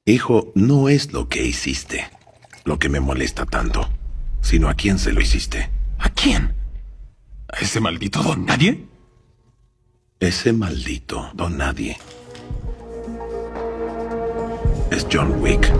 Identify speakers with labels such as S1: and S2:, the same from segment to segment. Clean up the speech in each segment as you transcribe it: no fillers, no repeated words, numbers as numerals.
S1: Hijo, no es lo que hiciste lo que me molesta tanto, sino a quién se lo hiciste.
S2: ¿A quién? ¿A ese maldito don nadie?
S1: Ese maldito don nadie es John Wick.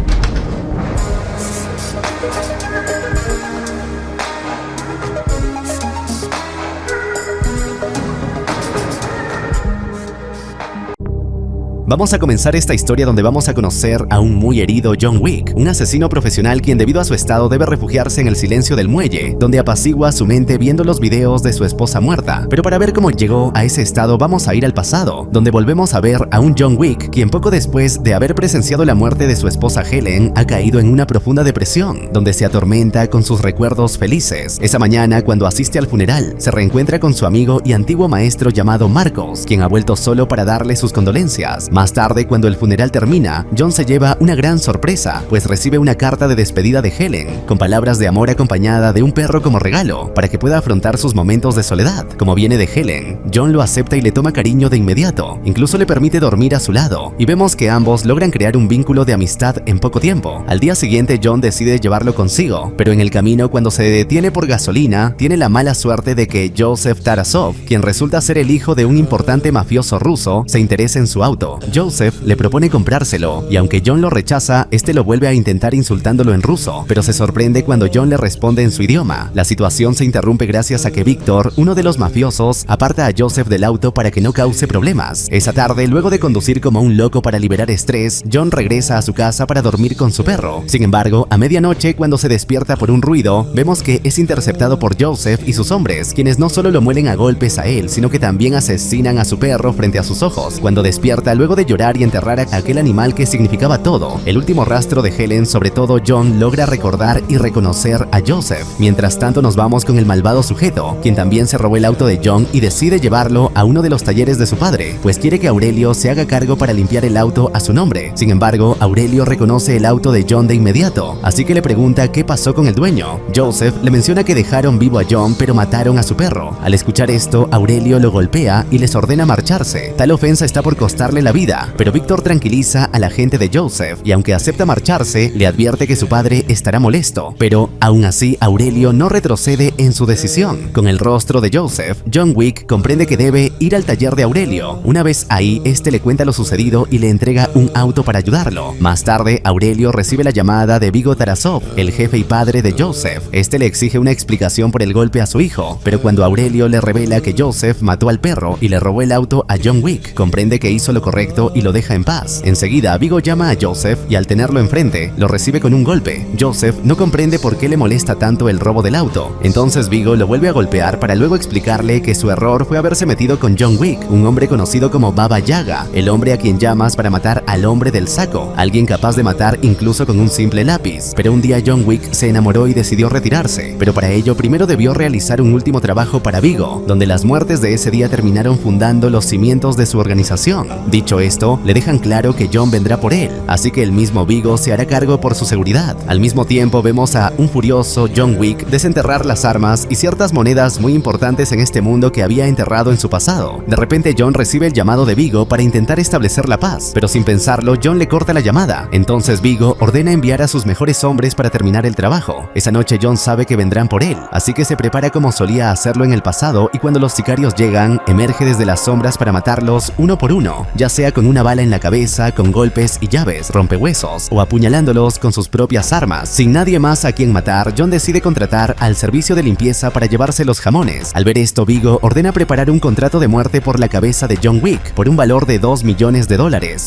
S3: Vamos a comenzar esta historia donde vamos a conocer a un muy herido John Wick, un asesino profesional quien debido a su estado debe refugiarse en el silencio del muelle, donde apacigua su mente viendo los videos de su esposa muerta. Pero para ver cómo llegó a ese estado vamos a ir al pasado, donde volvemos a ver a un John Wick quien poco después de haber presenciado la muerte de su esposa Helen ha caído en una profunda depresión, donde se atormenta con sus recuerdos felices. Esa mañana, cuando asiste al funeral, se reencuentra con su amigo y antiguo maestro llamado Marcos, quien ha vuelto solo para darle sus condolencias. Más tarde, cuando el funeral termina, John se lleva una gran sorpresa, pues recibe una carta de despedida de Helen, con palabras de amor acompañada de un perro como regalo, para que pueda afrontar sus momentos de soledad. Como viene de Helen, John lo acepta y le toma cariño de inmediato, incluso le permite dormir a su lado, y vemos que ambos logran crear un vínculo de amistad en poco tiempo. Al día siguiente, John decide llevarlo consigo, pero en el camino, cuando se detiene por gasolina, tiene la mala suerte de que Joseph Tarasov, quien resulta ser el hijo de un importante mafioso ruso, se interesa en su auto. Joseph le propone comprárselo, y aunque John lo rechaza, este lo vuelve a intentar insultándolo en ruso, pero se sorprende cuando John le responde en su idioma. La situación se interrumpe gracias a que Víctor, uno de los mafiosos, aparta a Joseph del auto para que no cause problemas. Esa tarde, luego de conducir como un loco para liberar estrés, John regresa a su casa para dormir con su perro. Sin embargo, a medianoche, cuando se despierta por un ruido, vemos que es interceptado por Joseph y sus hombres, quienes no solo lo muelen a golpes a él, sino que también asesinan a su perro frente a sus ojos. Cuando despierta, luego de llorar y enterrar a aquel animal que significaba todo, el último rastro de Helen, sobre todo John logra recordar y reconocer a Joseph. Mientras tanto nos vamos con el malvado sujeto, quien también se robó el auto de John y decide llevarlo a uno de los talleres de su padre, pues quiere que Aurelio se haga cargo para limpiar el auto a su nombre. Sin embargo, Aurelio reconoce el auto de John de inmediato, así que le pregunta qué pasó con el dueño. Joseph le menciona que dejaron vivo a John pero mataron a su perro. Al escuchar esto, Aurelio lo golpea y les ordena marcharse. Tal ofensa está por costarle la vida, pero Víctor tranquiliza a la gente de Joseph y aunque acepta marcharse, le advierte que su padre estará molesto, pero aún así Aurelio no retrocede en su decisión. Con el rostro de Joseph, John Wick comprende que debe ir al taller de Aurelio. Una vez ahí, este le cuenta lo sucedido y le entrega un auto para ayudarlo. Más tarde, Aurelio recibe la llamada de Vigo Tarasov, el jefe y padre de Joseph. Este le exige una explicación por el golpe a su hijo, pero cuando Aurelio le revela que Joseph mató al perro y le robó el auto a John Wick, comprende que hizo lo correcto y lo deja en paz. Enseguida, Vigo llama a Joseph y al tenerlo enfrente, lo recibe con un golpe. Joseph no comprende por qué le molesta tanto el robo del auto. Entonces Vigo lo vuelve a golpear para luego explicarle que su error fue haberse metido con John Wick, un hombre conocido como Baba Yaga, el hombre a quien llamas para matar al hombre del saco, alguien capaz de matar incluso con un simple lápiz. Pero un día John Wick se enamoró y decidió retirarse, pero para ello primero debió realizar un último trabajo para Vigo, donde las muertes de ese día terminaron fundando los cimientos de su organización. Dicho esto, le dejan claro que John vendrá por él, así que el mismo Vigo se hará cargo por su seguridad. Al mismo tiempo vemos a un furioso John Wick desenterrar las armas y ciertas monedas muy importantes en este mundo que había enterrado en su pasado. De repente John recibe el llamado de Vigo para intentar establecer la paz, pero sin pensarlo John le corta la llamada. Entonces Vigo ordena enviar a sus mejores hombres para terminar el trabajo. Esa noche John sabe que vendrán por él, así que se prepara como solía hacerlo en el pasado y cuando los sicarios llegan, emerge desde las sombras para matarlos uno por uno, ya sea con una bala en la cabeza, con golpes y llaves, rompehuesos o apuñalándolos con sus propias armas. Sin nadie más a quien matar, John decide contratar al servicio de limpieza para llevarse los jamones. Al ver esto, Vigo ordena preparar un contrato de muerte por la cabeza de John Wick por un valor de $2 millones.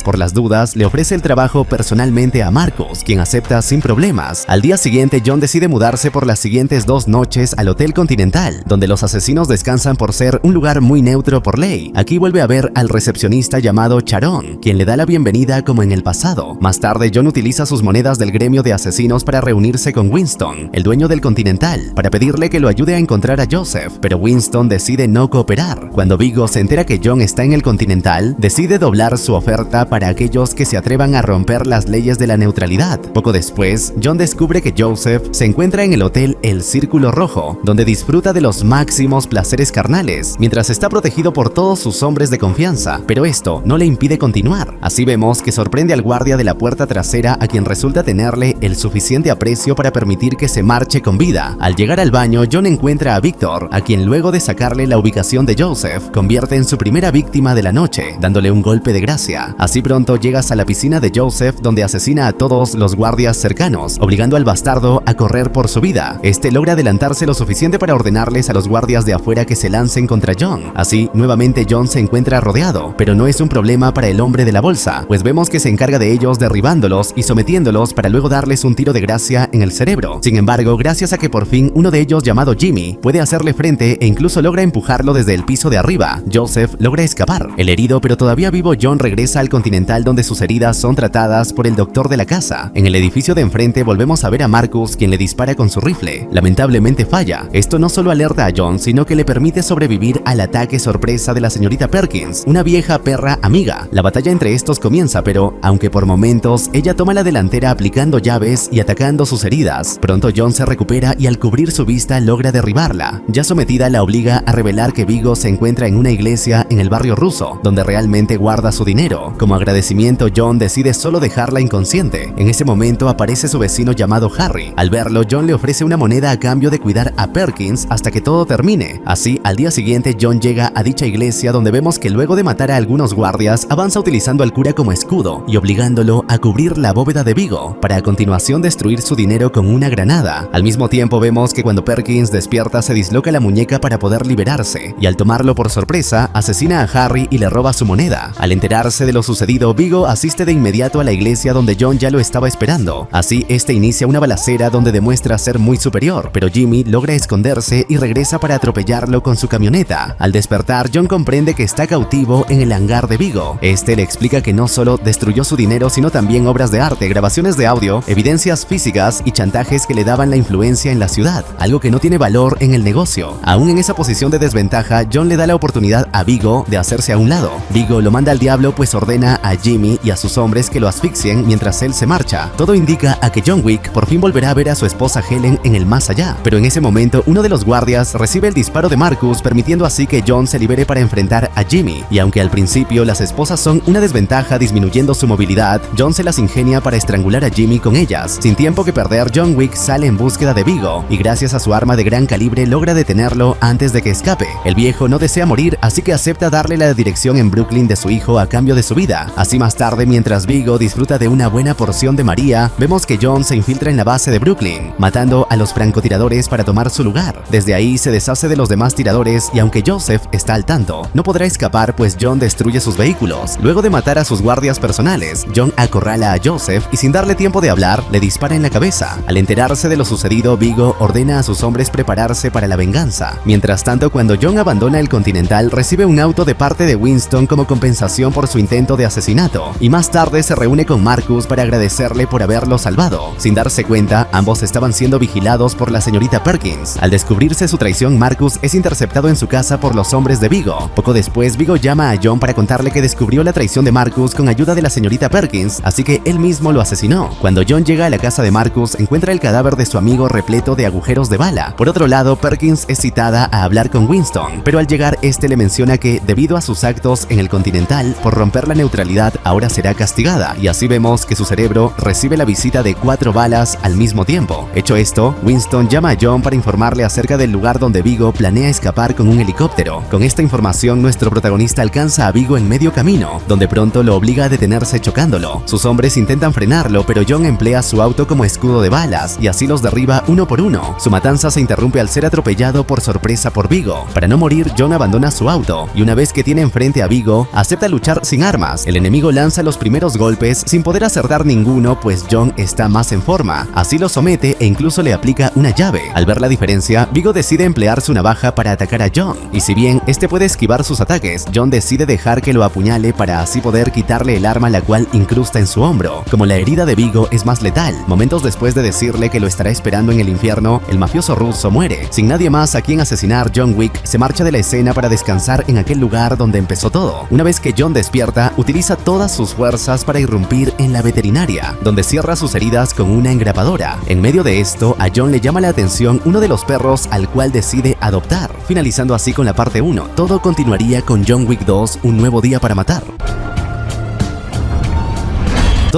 S3: Por las dudas, le ofrece el trabajo personalmente a Marcos, quien acepta sin problemas. Al día siguiente, John decide mudarse por las siguientes 2 noches al Hotel Continental, donde los asesinos descansan por ser un lugar muy neutro por ley. Aquí vuelve a ver al recepcionista llamado Charon, quien le da la bienvenida como en el pasado. Más tarde, John utiliza sus monedas del gremio de asesinos para reunirse con Winston, el dueño del Continental, para pedirle que lo ayude a encontrar a Joseph, pero Winston decide no cooperar. Cuando Vigo se entera que John está en el Continental, decide doblar su oferta para aquellos que se atrevan a romper las leyes de la neutralidad. Poco después, John descubre que Joseph se encuentra en el hotel El Círculo Rojo, donde disfruta de los máximos placeres carnales, mientras está protegido por todos sus hombres de confianza, pero esto no le impide impide continuar. Así vemos que sorprende al guardia de la puerta trasera, a quien resulta tenerle el suficiente aprecio para permitir que se marche con vida. Al llegar al baño, John encuentra a Victor, a quien luego de sacarle la ubicación de Joseph, convierte en su primera víctima de la noche, dándole un golpe de gracia. Así pronto llegas a la piscina de Joseph, donde asesina a todos los guardias cercanos, obligando al bastardo a correr por su vida. Este logra adelantarse lo suficiente para ordenarles a los guardias de afuera que se lancen contra John. Así, nuevamente John se encuentra rodeado, pero no es un problema para el hombre de la bolsa, pues vemos que se encarga de ellos derribándolos y sometiéndolos para luego darles un tiro de gracia en el cerebro. Sin embargo, gracias a que por fin uno de ellos, llamado Jimmy, puede hacerle frente e incluso logra empujarlo desde el piso de arriba, Joseph logra escapar. El herido pero todavía vivo John regresa al Continental, donde sus heridas son tratadas por el doctor de la casa. En el edificio de enfrente volvemos a ver a Marcus, quien le dispara con su rifle. Lamentablemente falla. Esto no solo alerta a John, sino que le permite sobrevivir al ataque sorpresa de la señorita Perkins, una vieja perra amiga. La batalla entre estos comienza, pero aunque por momentos ella toma la delantera aplicando llaves y atacando sus heridas, pronto John se recupera y al cubrir su vista logra derribarla. Ya sometida, la obliga a revelar que Vigo se encuentra en una iglesia en el barrio ruso, donde realmente guarda su dinero. Como agradecimiento, John decide solo dejarla inconsciente. En ese momento aparece su vecino llamado Harry. Al verlo, John le ofrece una moneda a cambio de cuidar a Perkins hasta que todo termine. Así, al día siguiente, John llega a dicha iglesia, donde vemos que luego de matar a algunos guardias, avanza utilizando al cura como escudo y obligándolo a cubrir la bóveda de Vigo, para a continuación destruir su dinero con una granada. Al mismo tiempo vemos que cuando Perkins despierta se disloca la muñeca para poder liberarse, y al tomarlo por sorpresa, asesina a Harry y le roba su moneda. Al enterarse de lo sucedido, Vigo asiste de inmediato a la iglesia, donde John ya lo estaba esperando. Así, este inicia una balacera donde demuestra ser muy superior, pero Jimmy logra esconderse y regresa para atropellarlo con su camioneta. Al despertar, John comprende que está cautivo en el hangar de Vigo. Este le explica que no solo destruyó su dinero, sino también obras de arte, grabaciones de audio, evidencias físicas y chantajes que le daban la influencia en la ciudad, algo que no tiene valor en el negocio. Aún en esa posición de desventaja, John le da la oportunidad a Vigo de hacerse a un lado. Vigo lo manda al diablo, pues ordena a Jimmy y a sus hombres que lo asfixien mientras él se marcha. Todo indica a que John Wick por fin volverá a ver a su esposa Helen en el más allá, pero en ese momento uno de los guardias recibe el disparo de Marcus, permitiendo así que John se libere para enfrentar a Jimmy. Y aunque al principio las esposas son una desventaja disminuyendo su movilidad, John se las ingenia para estrangular a Jimmy con ellas. Sin tiempo que perder, John Wick sale en búsqueda de Vigo y gracias a su arma de gran calibre logra detenerlo antes de que escape. El viejo no desea morir, así que acepta darle la dirección en Brooklyn de su hijo a cambio de su vida. Así más tarde, mientras Vigo disfruta de una buena porción de María, vemos que John se infiltra en la base de Brooklyn, matando a los francotiradores para tomar su lugar. Desde ahí se deshace de los demás tiradores y aunque Joseph está al tanto, no podrá escapar, pues John destruye sus vehículos. Luego de matar a sus guardias personales, John acorrala a Joseph y sin darle tiempo de hablar, le dispara en la cabeza. Al enterarse de lo sucedido, Vigo ordena a sus hombres prepararse para la venganza. Mientras tanto, cuando John abandona el Continental, recibe un auto de parte de Winston como compensación por su intento de asesinato, y más tarde se reúne con Marcus para agradecerle por haberlo salvado. Sin darse cuenta, ambos estaban siendo vigilados por la señorita Perkins. Al descubrirse su traición, Marcus es interceptado en su casa por los hombres de Vigo. Poco después, Vigo llama a John para contarle que descubrió la traición de Marcus con ayuda de la señorita Perkins, así que él mismo lo asesinó. Cuando John llega a la casa de Marcus, encuentra el cadáver de su amigo repleto de agujeros de bala. Por otro lado, Perkins es citada a hablar con Winston, pero al llegar este le menciona que, debido a sus actos en el Continental, por romper la neutralidad, ahora será castigada, y así vemos que su cerebro recibe la visita de 4 balas al mismo tiempo. Hecho esto, Winston llama a John para informarle acerca del lugar donde Vigo planea escapar con un helicóptero. Con esta información, nuestro protagonista alcanza a Vigo en medio camino, donde pronto lo obliga a detenerse chocándolo. Sus hombres intentan frenarlo, pero John emplea su auto como escudo de balas y así los derriba uno por uno. Su matanza se interrumpe al ser atropellado por sorpresa por Vigo. Para no morir, John abandona su auto y una vez que tiene enfrente a Vigo, acepta luchar sin armas. El enemigo lanza los primeros golpes sin poder acertar ninguno, pues John está más en forma. Así lo somete e incluso le aplica una llave. Al ver la diferencia, Vigo decide emplear su navaja para atacar a John, y si bien este puede esquivar sus ataques, John decide dejar que lo apuñale para así poder quitarle el arma, la cual incrusta en su hombro. Como la herida de Vigo es más letal, momentos después de decirle que lo estará esperando en el infierno, el mafioso ruso muere. Sin nadie más a quien asesinar, John Wick se marcha de la escena para descansar en aquel lugar donde empezó todo. Una vez que John despierta, utiliza todas sus fuerzas para irrumpir en la veterinaria, donde cierra sus heridas con una engrapadora. En medio de esto, a John le llama la atención uno de los perros al cual decide adoptar. Finalizando así con la parte 1, todo continuaría con John Wick 2, un nuevo día para matar.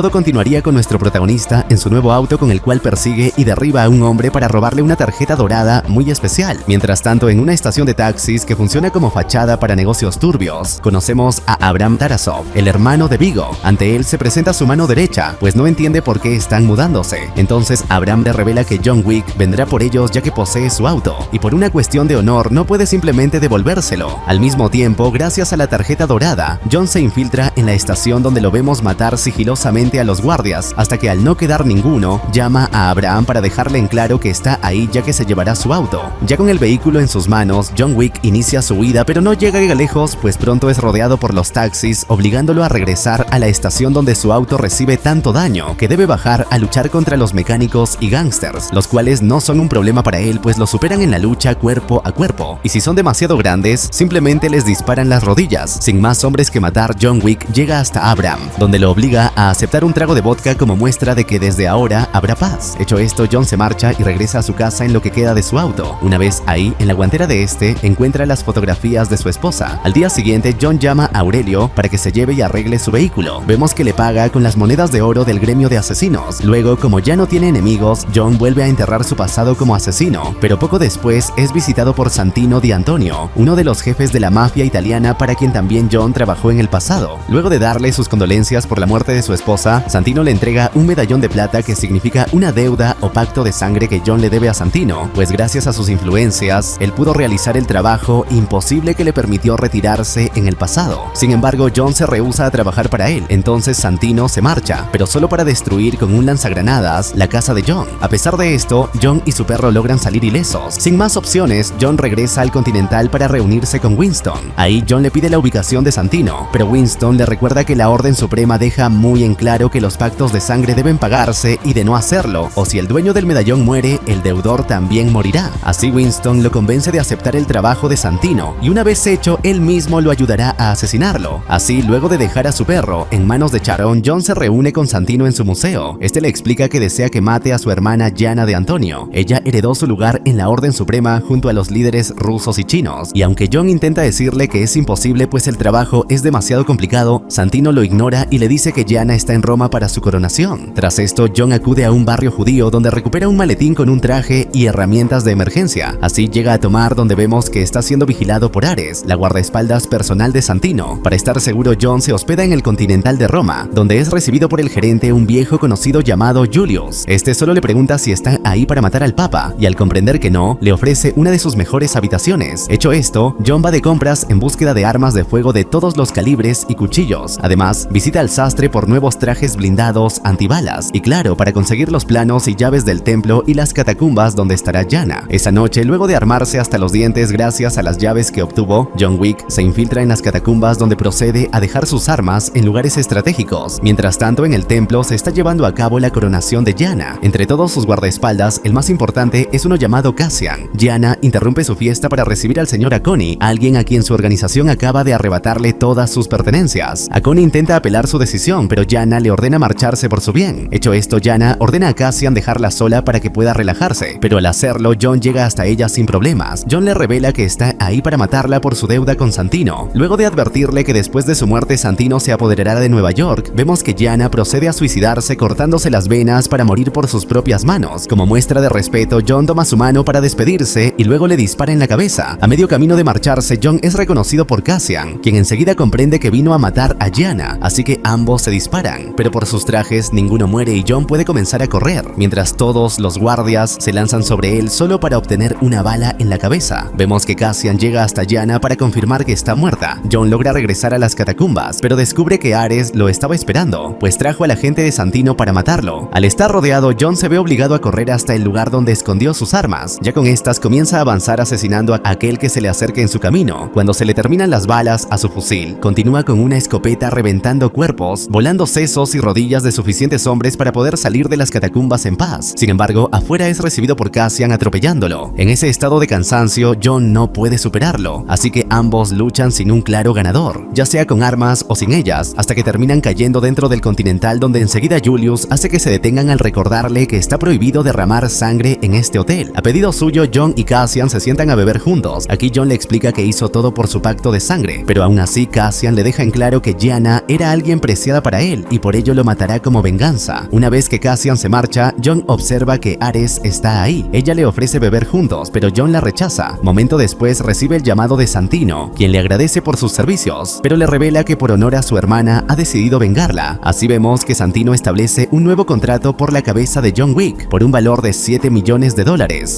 S3: todo continuaría con nuestro protagonista en su nuevo auto con el cual persigue y derriba a un hombre para robarle una tarjeta dorada muy especial. Mientras tanto, en una estación de taxis que funciona como fachada para negocios turbios, conocemos a Abraham Tarasov, el hermano de Vigo. Ante él se presenta su mano derecha, pues no entiende por qué están mudándose. Entonces Abraham le revela que John Wick vendrá por ellos ya que posee su auto, y por una cuestión de honor no puede simplemente devolvérselo. Al mismo tiempo, gracias a la tarjeta dorada, John se infiltra en la estación donde lo vemos matar sigilosamente a los guardias, hasta que al no quedar ninguno, llama a Abraham para dejarle en claro que está ahí ya que se llevará su auto. Ya con el vehículo en sus manos, John Wick inicia su huida, pero no llega lejos, pues pronto es rodeado por los taxis, obligándolo a regresar a la estación donde su auto recibe tanto daño que debe bajar a luchar contra los mecánicos y gángsters, los cuales no son un problema para él, pues lo superan en la lucha cuerpo a cuerpo, y si son demasiado grandes, simplemente les disparan las rodillas. Sin más hombres que matar, John Wick llega hasta Abraham, donde lo obliga a aceptar un trago de vodka como muestra de que desde ahora habrá paz. Hecho esto, John se marcha y regresa a su casa en lo que queda de su auto. Una vez ahí, en la guantera de este, encuentra las fotografías de su esposa. Al día siguiente, John llama a Aurelio para que se lleve y arregle su vehículo. Vemos que le paga con las monedas de oro del gremio de asesinos. Luego, como ya no tiene enemigos, John vuelve a enterrar su pasado como asesino, pero poco después es visitado por Santino Di Antonio, uno de los jefes de la mafia italiana para quien también John trabajó en el pasado. Luego de darle sus condolencias por la muerte de su esposa, Santino le entrega un medallón de plata que significa una deuda o pacto de sangre que John le debe a Santino, pues gracias a sus influencias, él pudo realizar el trabajo imposible que le permitió retirarse en el pasado. Sin embargo, John se rehúsa a trabajar para él, entonces Santino se marcha, pero solo para destruir con un lanzagranadas la casa de John. A pesar de esto, John y su perro logran salir ilesos. Sin más opciones, John regresa al Continental para reunirse con Winston. Ahí John le pide la ubicación de Santino, pero Winston le recuerda que la Orden Suprema deja muy en claro que los pactos de sangre deben pagarse y de no hacerlo, o si el dueño del medallón muere, el deudor también morirá. Así Winston lo convence de aceptar el trabajo de Santino, y una vez hecho, él mismo lo ayudará a asesinarlo. Así, luego de dejar a su perro en manos de Charon, John se reúne con Santino en su museo. Este le explica que desea que mate a su hermana Jana de Antonio. Ella heredó su lugar en la Orden Suprema junto a los líderes rusos y chinos, y aunque John intenta decirle que es imposible pues el trabajo es demasiado complicado, Santino lo ignora y le dice que Jana está en Roma para su coronación. Tras esto, John acude a un barrio judío donde recupera un maletín con un traje y herramientas de emergencia. Así llega a Tomar, donde vemos que está siendo vigilado por Ares, la guardaespaldas personal de Santino. Para estar seguro, John se hospeda en el Continental de Roma, donde es recibido por el gerente, un viejo conocido llamado Julius. Este solo le pregunta si está ahí para matar al Papa, y al comprender que no, le ofrece una de sus mejores habitaciones. Hecho esto, John va de compras en búsqueda de armas de fuego de todos los calibres y cuchillos. Además, visita al sastre por nuevos trajes blindados antibalas, y claro, para conseguir los planos y llaves del templo y las catacumbas donde estará Jana. Esa noche, luego de armarse hasta los dientes gracias a las llaves que obtuvo, John Wick se infiltra en las catacumbas donde procede a dejar sus armas en lugares estratégicos. Mientras tanto, en el templo se está llevando a cabo la coronación de Jana. Entre todos sus guardaespaldas, el más importante es uno llamado Cassian. Jana interrumpe su fiesta para recibir al señor Aconi, alguien a quien su organización acaba de arrebatarle todas sus pertenencias. Aconi intenta apelar su decisión, pero Jana le ordena marcharse por su bien. Hecho esto, Jana ordena a Cassian dejarla sola para que pueda relajarse, pero al hacerlo, John llega hasta ella sin problemas. John le revela que está ahí para matarla por su deuda con Santino. Luego de advertirle que después de su muerte Santino se apoderará de Nueva York, vemos que Jana procede a suicidarse cortándose las venas para morir por sus propias manos. Como muestra de respeto, John toma su mano para despedirse y luego le dispara en la cabeza. A medio camino de marcharse, John es reconocido por Cassian, quien enseguida comprende que vino a matar a Jana, así que ambos se disparan, pero por sus trajes ninguno muere y John puede comenzar a correr, mientras todos los guardias se lanzan sobre él solo para obtener una bala en la cabeza. Vemos que Cassian llega hasta Jana para confirmar que está muerta. John logra regresar a las catacumbas, pero descubre que Ares lo estaba esperando, pues trajo a la gente de Santino para matarlo. Al estar rodeado, John se ve obligado a correr hasta el lugar donde escondió sus armas. Ya con estas comienza a avanzar asesinando a aquel que se le acerque en su camino. Cuando se le terminan las balas a su fusil, continúa con una escopeta reventando cuerpos, volando sesos y rodillas de suficientes hombres para poder salir de las catacumbas en paz. Sin embargo, afuera es recibido por Cassian atropellándolo. En ese estado de cansancio, John no puede superarlo, así que ambos luchan sin un claro ganador, ya sea con armas o sin ellas, hasta que terminan cayendo dentro del Continental, donde enseguida Julius hace que se detengan al recordarle que está prohibido derramar sangre en este hotel. A pedido suyo, John y Cassian se sientan a beber juntos. Aquí John le explica que hizo todo por su pacto de sangre, pero aún así Cassian le deja en claro que Jana era alguien preciada para él y por ello lo matará como venganza. Una vez que Cassian se marcha, John observa que Ares está ahí. Ella le ofrece beber juntos, pero John la rechaza. Momento después recibe el llamado de Santino, quien le agradece por sus servicios, pero le revela que por honor a su hermana ha decidido vengarla. Así vemos que Santino establece un nuevo contrato por la cabeza de John Wick por un valor de $7 millones.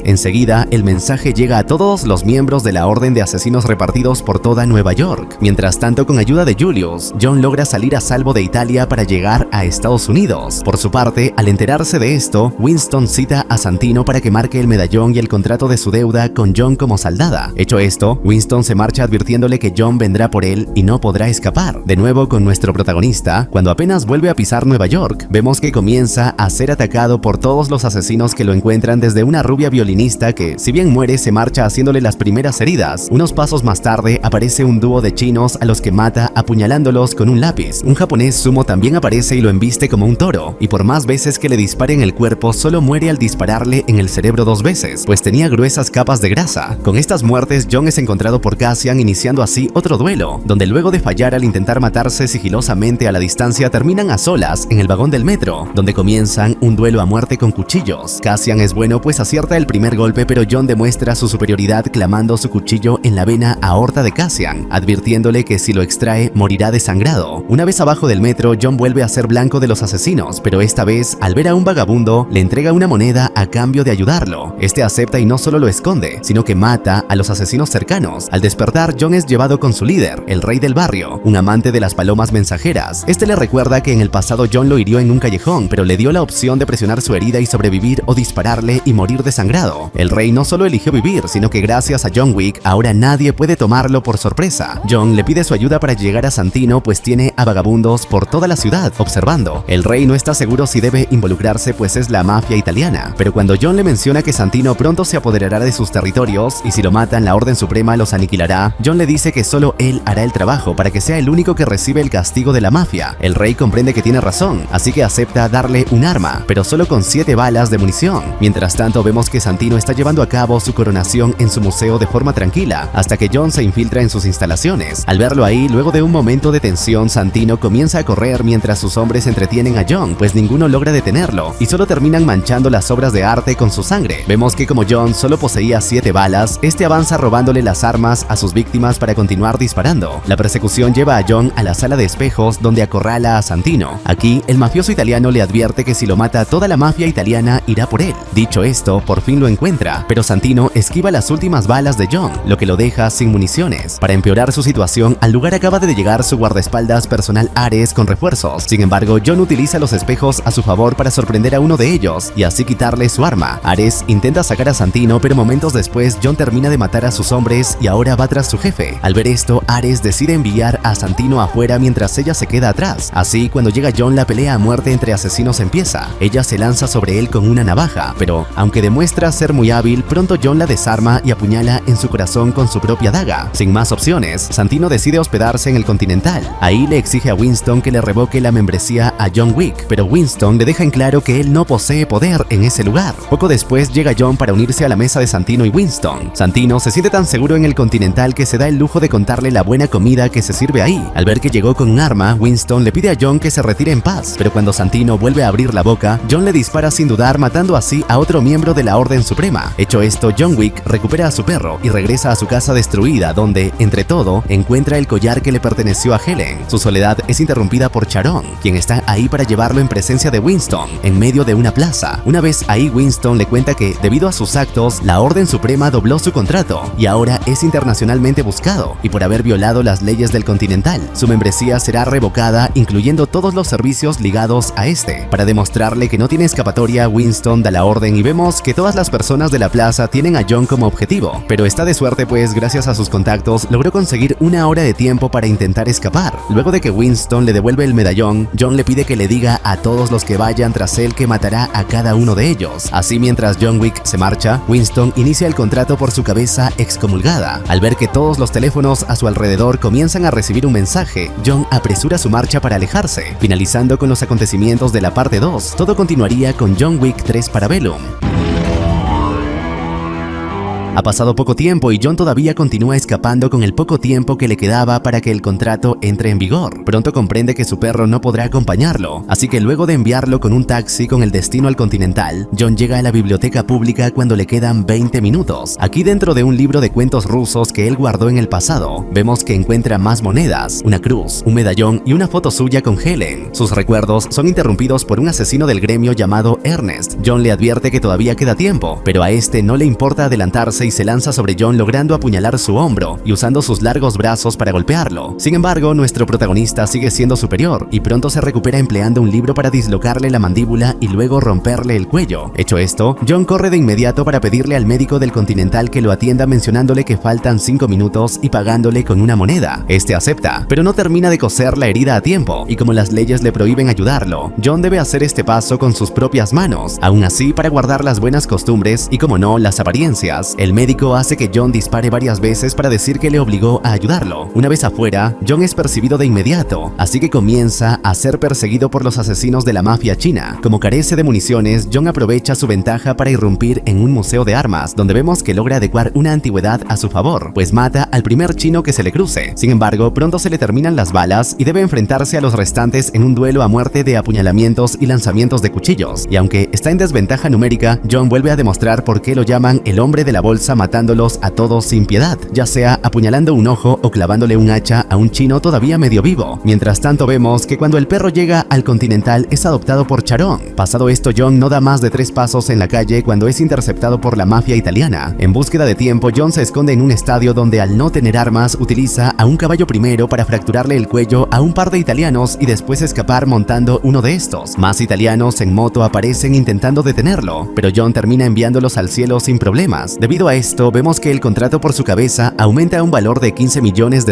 S3: Enseguida, el mensaje llega a todos los miembros de la orden de asesinos repartidos por toda Nueva York. Mientras tanto, con ayuda de Julius, John logra salir a salvo de Italia para llegar a Estados Unidos. Por su parte, al enterarse de esto, Winston cita a Santino para que marque el medallón y el contrato de su deuda con John como saldada. Hecho esto, Winston se marcha advirtiéndole que John vendrá por él y no podrá escapar. De nuevo con nuestro protagonista, cuando apenas vuelve a pisar Nueva York, vemos que comienza a ser atacado por todos los asesinos que lo encuentran, desde una rubia violinista que, si bien muere, se marcha haciéndole las primeras heridas. Unos pasos más tarde aparece un dúo de chinos a los que mata apuñalándolos con un lápiz. Un japonés sumo también aparece y lo embiste como un toro, y por más veces que le dispare en el cuerpo, solo muere al dispararle en el cerebro 2 veces, pues tenía gruesas capas de grasa. Con estas muertes, John es encontrado por Cassian, iniciando así otro duelo, donde luego de fallar al intentar matarse sigilosamente a la distancia, terminan a solas en el vagón del metro, donde comienzan un duelo a muerte con cuchillos. Cassian es bueno pues acierta el primer golpe, pero John demuestra su superioridad clavando su cuchillo en la vena aorta de Cassian, advirtiéndole que si lo extrae morirá desangrado. Una vez abajo del metro, John vuelve a ser blanco de los asesinos, pero esta vez, al ver a un vagabundo, le entrega una moneda a cambio de ayudarlo. Este acepta y no solo lo esconde, sino que mata a los asesinos cercanos. Al despertar, John es llevado con su líder, el rey del barrio, un amante de las palomas mensajeras. Este le recuerda que en el pasado John lo hirió en un callejón, pero le dio la opción de presionar su herida y sobrevivir o dispararle y morir desangrado. El rey no solo eligió vivir, sino que gracias a John Wick, ahora nadie puede tomarlo por sorpresa. John le pide su ayuda para llegar a Santino, pues tiene a vagabundos por toda la ciudad observando. El rey no está seguro si debe involucrarse, pues es la mafia italiana, pero cuando John le menciona que Santino pronto se apoderará de sus territorios y si lo matan la Orden Suprema los aniquilará, John le dice que solo él hará el trabajo para que sea el único que recibe el castigo de la mafia. El rey comprende que tiene razón, así que acepta darle un arma, pero solo con 7 balas de munición. Mientras tanto, vemos que Santino está llevando a cabo su coronación en su museo de forma tranquila, hasta que John se infiltra en sus instalaciones. Al verlo ahí, luego de un momento de tensión, Santino comienza a correr mientras sus hombres entretienen a John, pues ninguno logra detenerlo, y solo terminan manchando las obras de arte con su sangre. Vemos que como John solo poseía 7 balas, este avanza robándole las armas a sus víctimas para continuar disparando. La persecución lleva a John a la sala de espejos, donde acorrala a Santino. Aquí, el mafioso italiano le advierte que si lo mata, toda la mafia italiana irá por él. Dicho esto, por fin lo encuentra, pero Santino esquiva las últimas balas de John, lo que lo deja sin municiones. Para empeorar su situación, al lugar acaba de llegar su guardaespaldas personal Ares con refuerzos. Sin embargo, John utiliza los espejos a su favor para sorprender a uno de ellos y así quitarle su arma. Ares intenta sacar a Santino, pero momentos después John termina de matar a sus hombres y ahora va tras su jefe. Al ver esto, Ares decide enviar a Santino afuera mientras ella se queda atrás. Así, cuando llega John, la pelea a muerte entre asesinos empieza. Ella se lanza sobre él con una navaja, pero aunque demuestra ser muy hábil, pronto John la desarma y apuñala en su corazón con su propia daga. Sin más opciones, Santino decide hospedarse en el Continental. Ahí le exige a Winston que le revoque la membresía a John Wick, pero Winston le deja en claro que él no posee poder en ese lugar. Poco después llega John para unirse a la mesa de Santino y Winston. Santino se siente tan seguro en el Continental que se da el lujo de contarle la buena comida que se sirve ahí. Al ver que llegó con un arma, Winston le pide a John que se retire en paz, pero cuando Santino vuelve a abrir la boca, John le dispara sin dudar, matando así a otro miembro de la Orden Suprema. Hecho esto, John Wick recupera a su perro y regresa a su casa destruida, donde, entre todo, encuentra el collar que le perteneció a Helen. Su soledad es interrumpida por Charon, quien está ahí para llevarlo en presencia de Winston, en medio de una plaza. Una vez ahí, Winston le cuenta que, debido a sus actos, la Orden Suprema dobló su contrato y ahora es internacionalmente buscado, y por haber violado las leyes del Continental, su membresía será revocada, incluyendo todos los servicios ligados a este. Para demostrarle que no tiene escapatoria, Winston da la orden y vemos que todas las personas de la plaza tienen a John como objetivo, pero está de suerte pues gracias a sus contactos logró conseguir una hora de tiempo para intentar escapar. Luego de que Winston le devuelve el medallón, John le pide que le diga a todos los que vayan tras él que matará a cada uno de ellos. Así, mientras John Wick se marcha, Winston inicia el contrato por su cabeza excomulgada. Al ver que todos los teléfonos a su alrededor comienzan a recibir un mensaje, John apresura su marcha para alejarse. Finalizando con los acontecimientos de la parte 2, todo continuaría con John Wick 3 Parabellum. Ha pasado poco tiempo y John todavía continúa escapando con el poco tiempo que le quedaba para que el contrato entre en vigor. Pronto comprende que su perro no podrá acompañarlo, así que luego de enviarlo con un taxi con el destino al Continental, John llega a la biblioteca pública cuando le quedan 20 minutos. Aquí, dentro de un libro de cuentos rusos que él guardó en el pasado, vemos que encuentra más monedas, una cruz, un medallón y una foto suya con Helen. Sus recuerdos son interrumpidos por un asesino del gremio llamado Ernest. John le advierte que todavía queda tiempo, pero a este no le importa adelantarse y se lanza sobre John, logrando apuñalar su hombro y usando sus largos brazos para golpearlo. Sin embargo, nuestro protagonista sigue siendo superior y pronto se recupera empleando un libro para dislocarle la mandíbula y luego romperle el cuello. Hecho esto, John corre de inmediato para pedirle al médico del Continental que lo atienda, mencionándole que faltan 5 minutos y pagándole con una moneda. Este acepta, pero no termina de coser la herida a tiempo, y como las leyes le prohíben ayudarlo, John debe hacer este paso con sus propias manos. Aún así, para guardar las buenas costumbres y, como no, las apariencias, el médico hace que John dispare varias veces para decir que le obligó a ayudarlo. Una vez afuera, John es percibido de inmediato, así que comienza a ser perseguido por los asesinos de la mafia china. Como carece de municiones, John aprovecha su ventaja para irrumpir en un museo de armas, donde vemos que logra adecuar una antigüedad a su favor, pues mata al primer chino que se le cruce. Sin embargo, pronto se le terminan las balas y debe enfrentarse a los restantes en un duelo a muerte de apuñalamientos y lanzamientos de cuchillos. Y aunque está en desventaja numérica, John vuelve a demostrar por qué lo llaman el hombre de la bolsa, matándolos a todos sin piedad, ya sea apuñalando un ojo o clavándole un hacha a un chino todavía medio vivo. Mientras tanto, vemos que cuando el perro llega al Continental es adoptado por Charon. Pasado esto, John no da más de 3 pasos en la calle cuando es interceptado por la mafia italiana. En búsqueda de tiempo, John se esconde en un estadio donde, al no tener armas, utiliza a un caballo primero para fracturarle el cuello a un par de italianos y después escapar montando uno de estos. Más italianos en moto aparecen intentando detenerlo, pero John termina enviándolos al cielo sin problemas. Debido a esto, vemos que el contrato por su cabeza aumenta a un valor de $15 millones.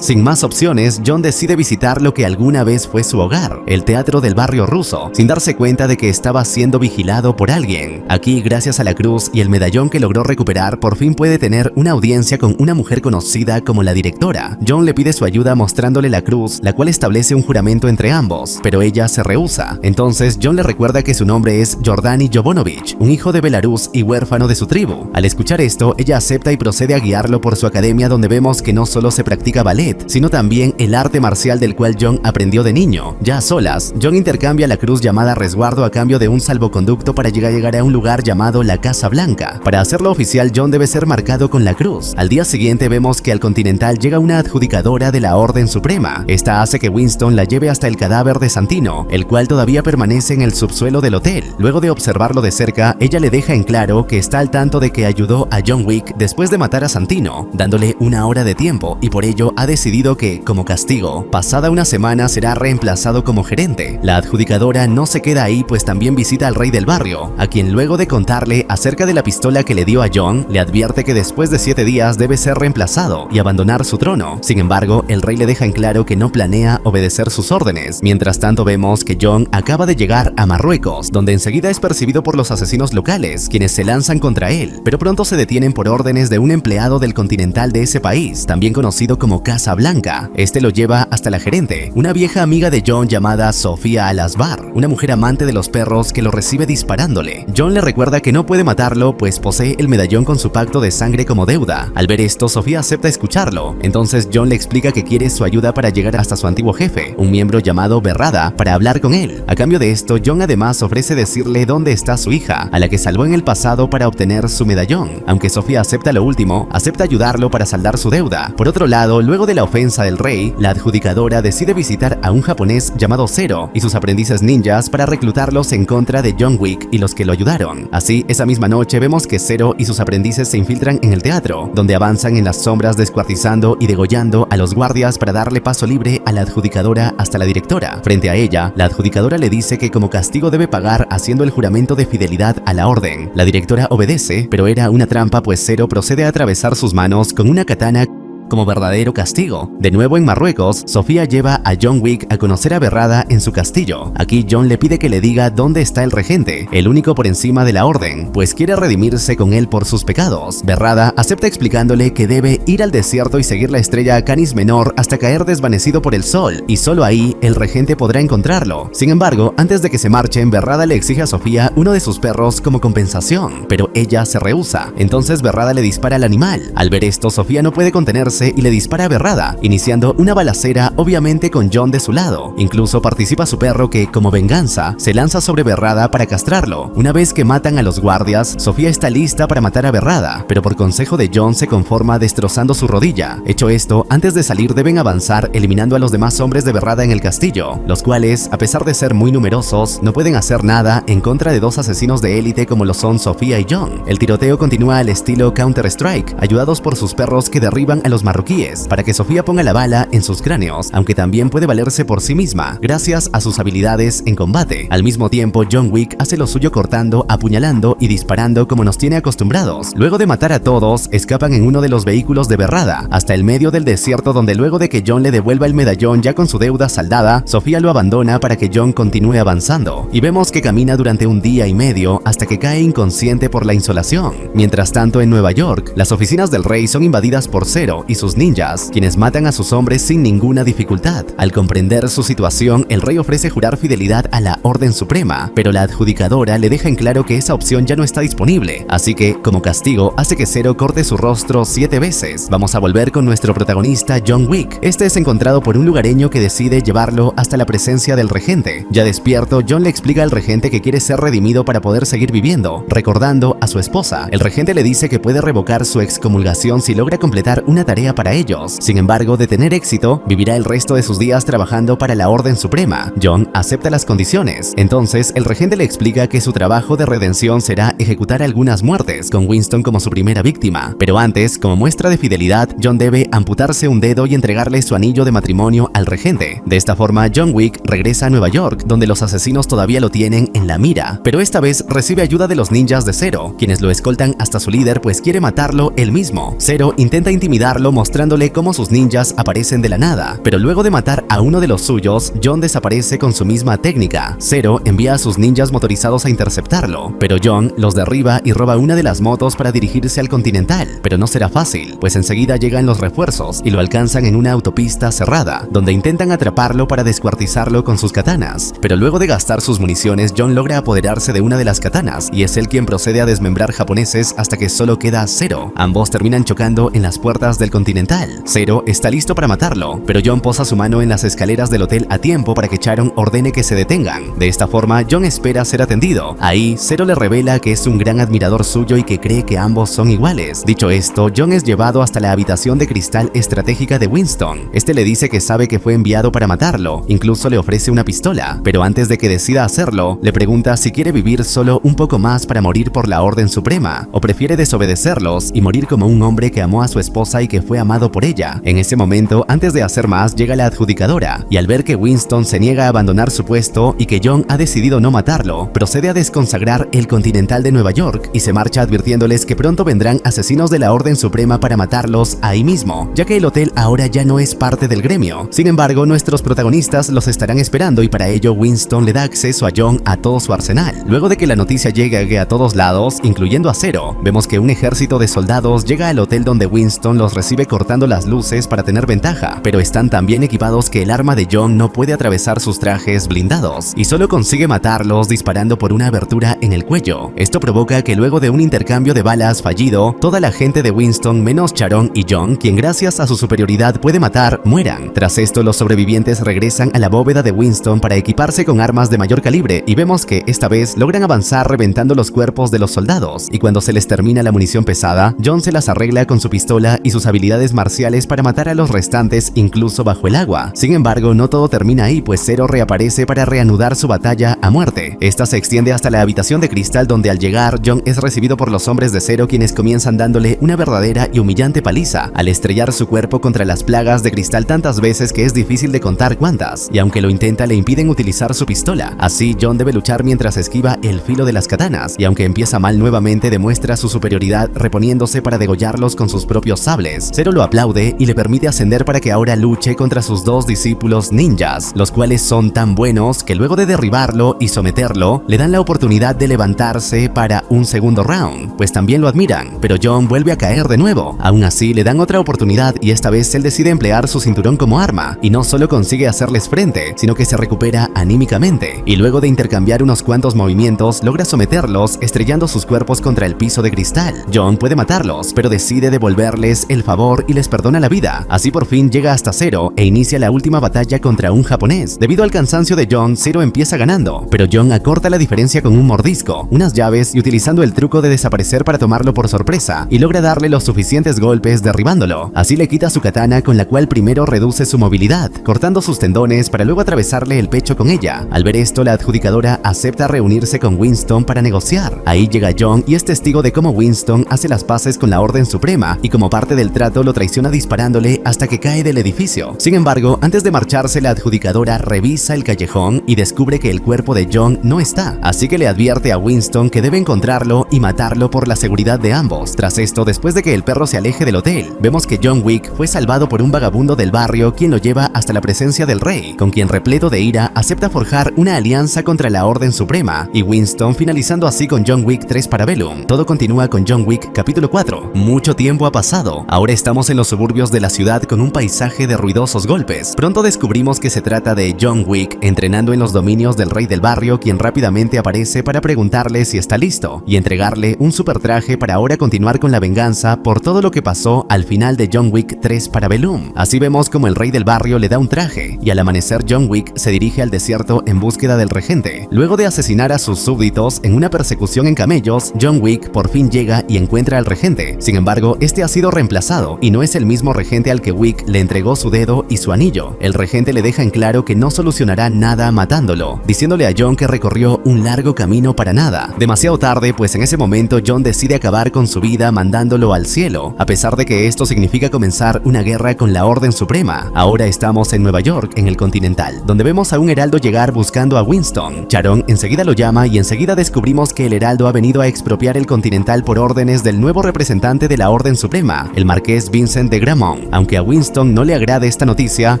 S3: Sin más opciones, John decide visitar lo que alguna vez fue su hogar, el teatro del barrio ruso, sin darse cuenta de que estaba siendo vigilado por alguien. Aquí, gracias a la cruz y el medallón que logró recuperar, por fin puede tener una audiencia con una mujer conocida como la directora. John le pide su ayuda mostrándole la cruz, la cual establece un juramento entre ambos, pero ella se rehúsa. Entonces, John le recuerda que su nombre es Jordani Jovanovich, un hijo de Belarus y huérfano de su tribu. Al escuchar esto, ella acepta y procede a guiarlo por su academia, donde vemos que no solo se practica ballet, sino también el arte marcial del cual John aprendió de niño. Ya a solas, John intercambia la cruz llamada resguardo a cambio de un salvoconducto para llegar a un lugar llamado la Casa Blanca. Para hacerlo oficial, John debe ser marcado con la cruz. Al día siguiente vemos que al Continental llega una adjudicadora de la Orden Suprema. Esta hace que Winston la lleve hasta el cadáver de Santino, el cual todavía permanece en el subsuelo del hotel. Luego de observarlo de cerca, ella le deja en claro que está al tanto de que ayudó a John Wick después de matar a Santino, dándole una hora de tiempo, y por ello ha decidido que, como castigo, pasada una semana será reemplazado como gerente. La adjudicadora no se queda ahí, pues también visita al rey del barrio, a quien, luego de contarle acerca de la pistola que le dio a John, le advierte que después de 7 días debe ser reemplazado y abandonar su trono. Sin embargo, el rey le deja en claro que no planea obedecer sus órdenes. Mientras tanto, vemos que John acaba de llegar a Marruecos, donde enseguida es percibido por los asesinos locales, quienes se lanzan contra él, pero pronto se detienen por órdenes de un empleado del Continental de ese país, también conocido como Casa Blanca. Este lo lleva hasta la gerente, una vieja amiga de John llamada Sofía Al-Asbar, una mujer amante de los perros que lo recibe disparándole. John le recuerda que no puede matarlo, pues posee el medallón con su pacto de sangre como deuda. Al ver esto, Sofía acepta escucharlo. Entonces John le explica que quiere su ayuda para llegar hasta su antiguo jefe, un miembro llamado Berrada, para hablar con él. A cambio de esto, John además ofrece decirle dónde está su hija, a la que salvó en el pasado para obtener su medallón. Aunque Sofía acepta lo último, acepta ayudarlo para saldar su deuda. Por otro lado, luego de la ofensa del rey, la adjudicadora decide visitar a un japonés llamado Zero y sus aprendices ninjas para reclutarlos en contra de John Wick y los que lo ayudaron. Así, esa misma noche vemos que Zero y sus aprendices se infiltran en el teatro, donde avanzan en las sombras descuartizando y degollando a los guardias para darle paso libre a la adjudicadora hasta la directora. Frente a ella, la adjudicadora le dice que como castigo debe pagar haciendo el juramento de fidelidad a la orden. La directora obedece, pero era una trampa, pues Zero procede a atravesar sus manos con una katana como verdadero castigo. De nuevo en Marruecos, Sofía lleva a John Wick a conocer a Berrada en su castillo. Aquí John le pide que le diga dónde está el regente, el único por encima de la orden, pues quiere redimirse con él por sus pecados. Berrada acepta explicándole que debe ir al desierto y seguir la estrella Canis Menor hasta caer desvanecido por el sol, y solo ahí el regente podrá encontrarlo. Sin embargo, antes de que se marchen, Berrada le exige a Sofía uno de sus perros como compensación, pero ella se rehúsa. Entonces Berrada le dispara al animal. Al ver esto, Sofía no puede contenerse y le dispara a Berrada, iniciando una balacera, obviamente con John de su lado. Incluso participa su perro que, como venganza, se lanza sobre Berrada para castrarlo. Una vez que matan a los guardias, Sofía está lista para matar a Berrada, pero por consejo de John se conforma destrozando su rodilla. Hecho esto, antes de salir deben avanzar eliminando a los demás hombres de Berrada en el castillo, los cuales, a pesar de ser muy numerosos, no pueden hacer nada en contra de dos asesinos de élite como lo son Sofía y John. El tiroteo continúa al estilo Counter-Strike, ayudados por sus perros que derriban a los marroquíes para que Sofía ponga la bala en sus cráneos, aunque también puede valerse por sí misma, gracias a sus habilidades en combate. Al mismo tiempo, John Wick hace lo suyo cortando, apuñalando y disparando como nos tiene acostumbrados. Luego de matar a todos, escapan en uno de los vehículos de Berrada hasta el medio del desierto, donde luego de que John le devuelva el medallón ya con su deuda saldada, Sofía lo abandona para que John continúe avanzando, y vemos que camina durante un día y medio hasta que cae inconsciente por la insolación. Mientras tanto, en Nueva York, las oficinas del rey son invadidas por Zero y sus ninjas, quienes matan a sus hombres sin ninguna dificultad. Al comprender su situación, el rey ofrece jurar fidelidad a la Orden Suprema, pero la adjudicadora le deja en claro que esa opción ya no está disponible, así que, como castigo, hace que Zero corte su rostro 7 veces. Vamos a volver con nuestro protagonista John Wick. Este es encontrado por un lugareño que decide llevarlo hasta la presencia del regente. Ya despierto, John le explica al regente que quiere ser redimido para poder seguir viviendo, recordando a su esposa. El regente le dice que puede revocar su excomulgación si logra completar una tarea para ellos. Sin embargo, de tener éxito, vivirá el resto de sus días trabajando para la Orden Suprema. John acepta las condiciones. Entonces, el regente le explica que su trabajo de redención será ejecutar algunas muertes, con Winston como su primera víctima. Pero antes, como muestra de fidelidad, John debe amputarse un dedo y entregarle su anillo de matrimonio al regente. De esta forma, John Wick regresa a Nueva York, donde los asesinos todavía lo tienen en la mira, pero esta vez recibe ayuda de los ninjas de Zero, quienes lo escoltan hasta su líder pues quiere matarlo él mismo. Zero intenta intimidarlo mostrándole cómo sus ninjas aparecen de la nada, pero luego de matar a uno de los suyos, John desaparece con su misma técnica. Zero envía a sus ninjas motorizados a interceptarlo, pero John los derriba y roba una de las motos para dirigirse al Continental, pero no será fácil, pues enseguida llegan los refuerzos y lo alcanzan en una autopista cerrada, donde intentan atraparlo para descuartizarlo con sus katanas, pero luego de gastar sus municiones, John logra apoderarse de una de las katanas y es él quien procede a desmembrar japoneses hasta que solo queda Zero. Ambos terminan chocando en las puertas del Continental. Zero está listo para matarlo, pero John posa su mano en las escaleras del hotel a tiempo para que Sharon ordene que se detengan. De esta forma, John espera ser atendido. Ahí, Zero le revela que es un gran admirador suyo y que cree que ambos son iguales. Dicho esto, John es llevado hasta la habitación de cristal estratégica de Winston. Este le dice que sabe que fue enviado para matarlo, incluso le ofrece una pistola, pero antes de que decida hacerlo, le pregunta si quiere vivir solo un poco más para morir por la Orden Suprema, o prefiere desobedecerlos y morir como un hombre que amó a su esposa y que fue amado por ella. En ese momento, antes de hacer más, llega la adjudicadora, y al ver que Winston se niega a abandonar su puesto y que John ha decidido no matarlo, procede a desconsagrar el Continental de Nueva York y se marcha advirtiéndoles que pronto vendrán asesinos de la Orden Suprema para matarlos ahí mismo, ya que el hotel ahora ya no es parte del gremio. Sin embargo, nuestros protagonistas los estarán esperando y para ello Winston le da acceso a John a todo su arsenal. Luego de que la noticia llegue a todos lados, incluyendo a Zero, vemos que un ejército de soldados llega al hotel donde Winston los recibe cortando las luces para tener ventaja, pero están tan bien equipados que el arma de John no puede atravesar sus trajes blindados y solo consigue matarlos disparando por una abertura en el cuello. Esto provoca que luego de un intercambio de balas fallido, toda la gente de Winston menos Sharon y John, quien gracias a su superioridad puede matar, mueran. Tras esto, los sobrevivientes regresan a la bóveda de Winston para equiparse con armas de mayor calibre y vemos que esta vez logran avanzar reventando los cuerpos de los soldados, y cuando se les termina la munición pesada, John se las arregla con su pistola y sus habilidades marciales para matar a los restantes incluso bajo el agua. Sin embargo, no todo termina ahí, pues Zero reaparece para reanudar su batalla a muerte. Esta se extiende hasta la habitación de cristal, donde al llegar, John es recibido por los hombres de Zero, quienes comienzan dándole una verdadera y humillante paliza al estrellar su cuerpo contra las plagas de cristal tantas veces que es difícil de contar cuántas, y aunque lo intenta le impiden utilizar su pistola. Así, John debe luchar mientras esquiva el filo de las katanas, y aunque empieza mal nuevamente, demuestra su superioridad reponiéndose para degollarlos con sus propios sables. Zero lo aplaude y le permite ascender para que ahora luche contra sus dos discípulos ninjas, los cuales son tan buenos que luego de derribarlo y someterlo, le dan la oportunidad de levantarse para un segundo round, pues también lo admiran, pero John vuelve a caer de nuevo. Aún así le dan otra oportunidad y esta vez él decide emplear su cinturón como arma, y no solo consigue hacerles frente, sino que se recupera anímicamente, y luego de intercambiar unos cuantos movimientos logra someterlos estrellando sus cuerpos contra el piso de cristal. John puede matarlos, pero decide devolverles el favor y les perdona la vida. Así por fin llega hasta Zero e inicia la última batalla contra un japonés. Debido al cansancio de John, Zero empieza ganando, pero John acorta la diferencia con un mordisco, unas llaves y utilizando el truco de desaparecer para tomarlo por sorpresa, y logra darle los suficientes golpes derribándolo. Así le quita su katana, con la cual primero reduce su movilidad, cortando sus tendones para luego atravesarle el pecho con ella. Al ver esto, la adjudicadora acepta reunirse con Winston para negociar. Ahí llega John y es testigo de cómo Winston hace las paces con la Orden Suprema y como parte del trato lo traiciona disparándole hasta que cae del edificio. Sin embargo, antes de marcharse, la adjudicadora revisa el callejón y descubre que el cuerpo de John no está, así que le advierte a Winston que debe encontrarlo y matarlo por la seguridad de ambos. Tras esto, después de que el perro se aleje del hotel, vemos que John Wick fue salvado por un vagabundo del barrio, quien lo lleva hasta la presencia del rey, con quien repleto de ira acepta forjar una alianza contra la Orden Suprema, y Winston finalizando así con John Wick 3 Parabellum. Todo continúa con John Wick capítulo 4. Mucho tiempo ha pasado. Ahora estamos en los suburbios de la ciudad con un paisaje de ruidosos golpes. Pronto descubrimos que se trata de John Wick entrenando en los dominios del rey del barrio, quien rápidamente aparece para preguntarle si está listo y entregarle un super traje para ahora continuar con la venganza por todo lo que pasó al final de John Wick 3 Parabellum. Así vemos como el rey del barrio le da un traje y al amanecer John Wick se dirige al desierto en búsqueda del regente. Luego de asesinar a sus súbditos en una persecución en camellos, John Wick por fin llega y encuentra al regente. Sin embargo, este ha sido reemplazado y no es el mismo regente al que Wick le entregó su dedo y su anillo. El regente le deja en claro que no solucionará nada matándolo, diciéndole a John que recorrió un largo camino para nada. Demasiado tarde, pues en ese momento John decide acabar con su vida mandándolo al cielo, a pesar de que esto significa comenzar una guerra con la Orden Suprema. Ahora estamos en Nueva York, en el Continental, donde vemos a un heraldo llegar buscando a Winston. Charon enseguida lo llama y enseguida descubrimos que el heraldo ha venido a expropiar el Continental por órdenes del nuevo representante de la Orden Suprema, el marqués Vincent de Gramont. Aunque a Winston no le agrade esta noticia,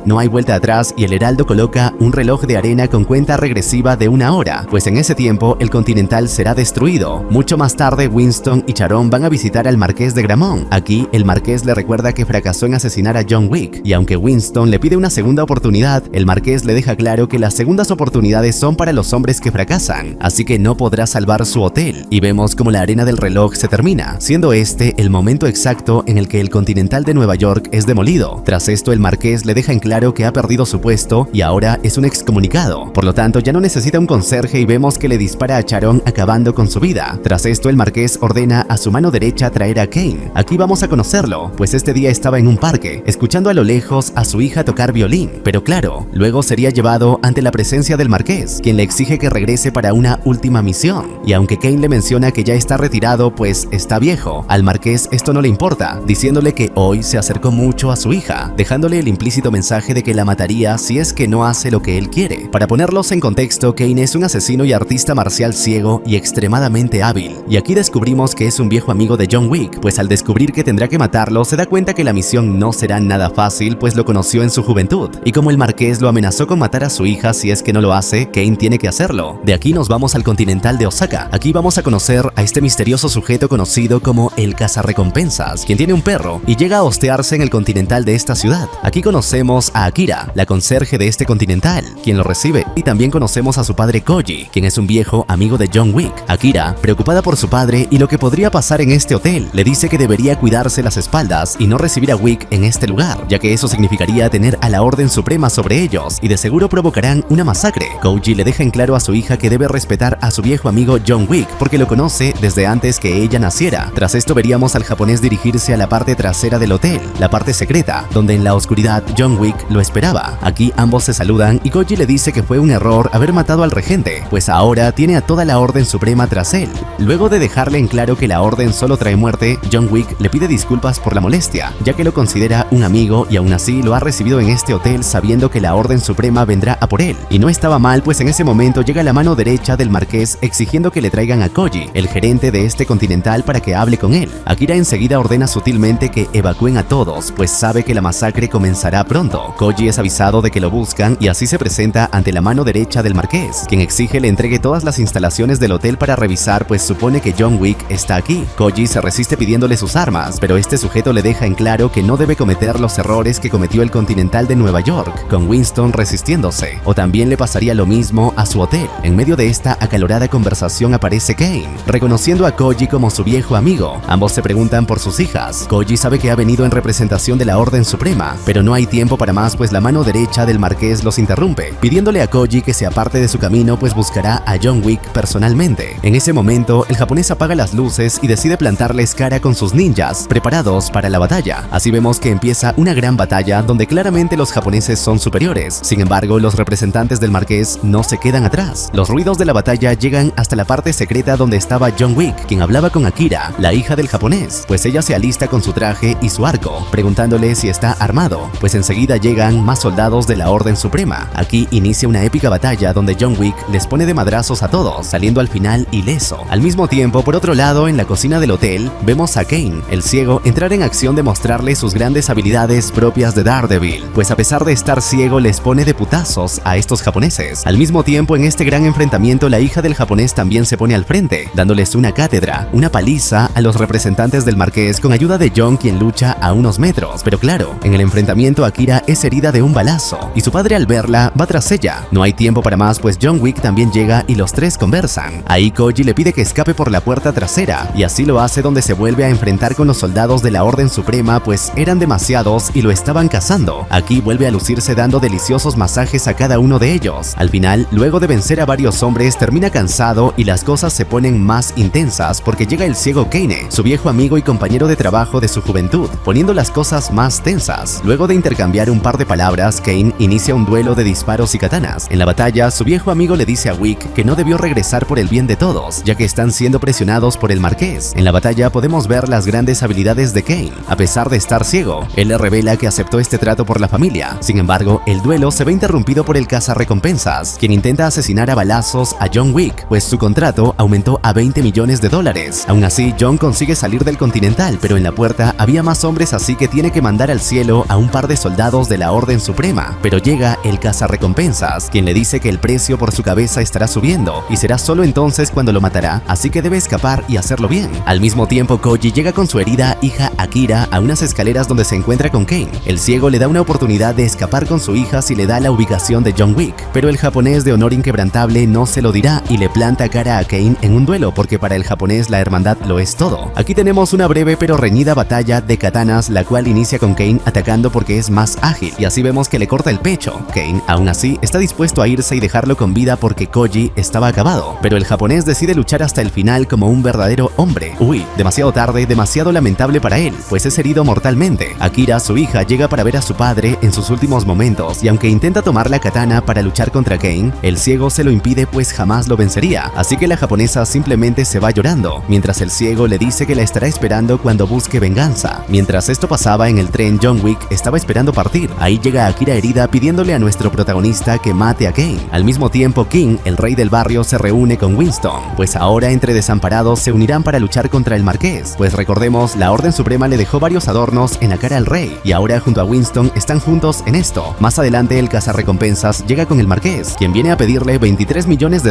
S3: no hay vuelta atrás y el heraldo coloca un reloj de arena con cuenta regresiva de 1 hora, pues en ese tiempo el Continental será destruido. Mucho más tarde, Winston y Charon van a visitar al marqués de Gramont. Aquí, el marqués le recuerda que fracasó en asesinar a John Wick, y aunque Winston le pide una segunda oportunidad, el marqués le deja claro que las segundas oportunidades son para los hombres que fracasan, así que no podrá salvar su hotel, y vemos como la arena del reloj se termina, siendo este el momento exacto en el que el Continental de Nueva York es demolido. Tras esto, el marqués le deja en claro que ha perdido su puesto y ahora es un excomunicado, por lo tanto ya no necesita un conserje y vemos que le dispara a Charon acabando con su vida. Tras esto, el marqués ordena a su mano derecha traer a Kane. Aquí vamos a conocerlo, pues este día estaba en un parque, escuchando a lo lejos a su hija tocar violín, pero claro, luego sería llevado ante la presencia del marqués, quien le exige que regrese para una última misión, y aunque Kane le menciona que ya está retirado pues está viejo, al marqués esto no le importa, diciéndole que hoy se acercó mucho a su hija, dejándole el implícito mensaje de que la mataría si es que no hace lo que él quiere. Para ponerlos en contexto, Kane es un asesino y artista marcial ciego y extremadamente hábil, y aquí descubrimos que es un viejo amigo de John Wick, pues al descubrir que tendrá que matarlo, se da cuenta que la misión no será nada fácil, pues lo conoció en su juventud, y como el marqués lo amenazó con matar a su hija si es que no lo hace, Kane tiene que hacerlo. De aquí nos vamos al Continental de Osaka. Aquí vamos a conocer a este misterioso sujeto conocido como el cazarrecompensas, quien tiene un perro y llega a hostearse en el Continental de esta ciudad. Aquí conocemos a Akira, la conserje de este Continental, quien lo recibe, y también conocemos a su padre Koji, quien es un viejo amigo de John Wick. Akira, preocupada por su padre y lo que podría pasar en este hotel, le dice que debería cuidarse las espaldas y no recibir a Wick en este lugar, ya que eso significaría tener a la Orden Suprema sobre ellos y de seguro provocarán una masacre. Koji le deja en claro a su hija que debe respetar a su viejo amigo John Wick porque lo conoce desde antes que ella naciera. Tras esto veríamos al japonés dirigirse a la parte trasera del hotel, la parte secreta, donde en la oscuridad John Wick lo esperaba. Aquí ambos se saludan y Koji le dice que fue un error haber matado al regente, pues ahora tiene a toda la Orden Suprema tras él. Luego de dejarle en claro que la orden solo trae muerte, John Wick le pide disculpas por la molestia, ya que lo considera un amigo y aún así lo ha recibido en este hotel sabiendo que la Orden Suprema vendrá a por él. Y no estaba mal, pues en ese momento llega la mano derecha del marqués exigiendo que le traigan a Koji, el gerente de este Continental, para que hable con él. Akira enseguida ordena sutilmente que evacúen a todos, pues sabe que la masacre comenzará pronto. Koji es avisado de que lo buscan y así se presenta ante la mano derecha del marqués, quien exige le entregue todas las instalaciones del hotel para revisar, pues supone que John Wick está aquí. Koji se resiste pidiéndole sus armas, pero este sujeto le deja en claro que no debe cometer los errores que cometió el Continental de Nueva York, con Winston resistiéndose, o también le pasaría lo mismo a su hotel. En medio de esta acalorada conversación aparece Kane, reconociendo a Koji como su viejo amigo. Ambos se preguntan por sus hijas. Koji sabe que ha venido en representación de la Orden Suprema, pero no hay tiempo para más, pues la mano derecha del marqués los interrumpe, pidiéndole a Koji que se aparte de su camino, pues buscará a John Wick personalmente. En ese momento, el japonés apaga las luces y decide plantarles cara con sus ninjas, preparados para la batalla. Así vemos que empieza una gran batalla donde claramente los japoneses son superiores. Sin embargo, los representantes del marqués no se quedan atrás. Los ruidos de la batalla llegan hasta la parte secreta donde estaba John Wick, quien hablaba con Akira, la hija del japonés, pues ella se alista con su traje y su arco, preguntándole si está armado, pues enseguida llegan más soldados de la Orden Suprema. Aquí inicia una épica batalla donde John Wick les pone de madrazos a todos, saliendo al final ileso. Al mismo tiempo, por otro lado, en la cocina del hotel, vemos a Kane, el ciego, entrar en acción de mostrarle sus grandes habilidades propias de Daredevil, pues a pesar de estar ciego les pone de putazos a estos japoneses. Al mismo tiempo, en este gran enfrentamiento, la hija del japonés también se pone al frente, dándoles una cátedra, una paliza a los representantes del marqués con ayuda de John, quien lucha a unos metros. Pero claro, en el enfrentamiento Akira es herida de un balazo y su padre al verla va tras ella. No hay tiempo para más, pues John Wick también llega y los tres conversan. Ahí Koji le pide que escape por la puerta trasera y así lo hace, donde se vuelve a enfrentar con los soldados de la Orden Suprema, pues eran demasiados y lo estaban cazando. Aquí vuelve a lucirse dando deliciosos masajes a cada uno de ellos. Al final, luego de vencer a varios hombres, termina cansado y las cosas se ponen más intensas porque llega el ciego Kane, su viejo amigo y compañero de trabajo de su juventud, poniendo las cosas más tensas. Luego de intercambiar un par de palabras, Kane inicia un duelo de disparos y katanas. En la batalla, su viejo amigo le dice a Wick que no debió regresar por el bien de todos, ya que están siendo presionados por el marqués. En la batalla podemos ver las grandes habilidades de Kane. A pesar de estar ciego, él le revela que aceptó este trato por la familia. Sin embargo, el duelo se ve interrumpido por el cazarrecompensas, quien intenta asesinar a balazos a John Wick, pues su contrato aumentó a $20 millones. Aún así, John consigue salir del Continental, pero en la puerta había más hombres, así que tiene que mandar al cielo a un par de soldados de la Orden Suprema. Pero llega el cazarrecompensas, quien le dice que el precio por su cabeza estará subiendo y será solo entonces cuando lo matará, así que debe escapar y hacerlo bien. Al mismo tiempo, Koji llega con su herida hija Akira a unas escaleras donde se encuentra con Kane. El ciego le da una oportunidad de escapar con su hija si le da la ubicación de John Wick, pero el japonés de honor inquebrantable no se lo dirá y le planta cara a Kane en un duelo, porque para el japonés la hermandad lo es todo. Aquí tenemos una breve pero reñida batalla de katanas, la cual inicia con Kane atacando porque es más ágil, y así vemos que le corta el pecho. Kane, aún así, está dispuesto a irse y dejarlo con vida porque Koji estaba acabado, pero el japonés decide luchar hasta el final como un verdadero hombre. Uy, demasiado tarde, demasiado lamentable para él, pues es herido mortalmente. Akira, su hija, llega para ver a su padre en sus últimos momentos, y aunque intenta tomar la katana para luchar contra Kane, el ciego se lo impide, pues jamás lo vencería, así que la japonesa simplemente se va llorando, mientras el ciego le dice que la estará esperando cuando busque venganza. Mientras esto pasaba en el tren, John Wick estaba esperando partir. Ahí llega Akira herida pidiéndole a nuestro protagonista que mate a Kane. Al mismo tiempo, King, el rey del barrio, se reúne con Winston, pues ahora entre desamparados se unirán para luchar contra el marqués, pues recordemos, la Orden Suprema le dejó varios adornos en la cara al rey, y ahora junto a Winston están juntos en esto. Más adelante el cazarrecompensas llega con el marqués, quien viene a pedirle $23 millones